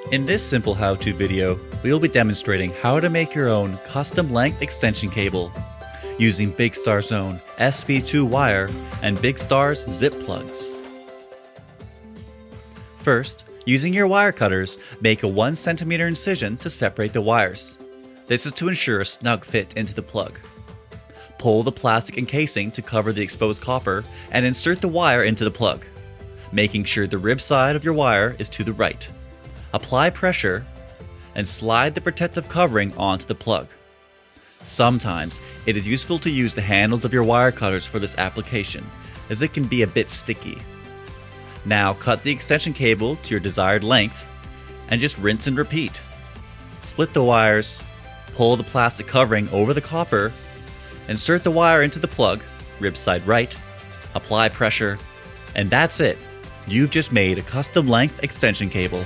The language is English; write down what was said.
In this simple how-to video, we will be demonstrating how to make your own custom length extension cable using Big Star's own SPT2 wire and Big Star's zip plugs. First, using your wire cutters, make a 1 cm incision to separate the wires. This is to ensure a snug fit into the plug. Pull the plastic encasing to cover the exposed copper and insert the wire into the plug, making sure the rib side of your wire is to the right. Apply pressure and slide the protective covering onto the plug. Sometimes it is useful to use the handles of your wire cutters for this application, as it can be a bit sticky. Now cut the extension cable to your desired length and just rinse and repeat. Split the wires, pull the plastic covering over the copper, insert the wire into the plug, rib side right, apply pressure, and that's it. You've just made a custom length extension cable.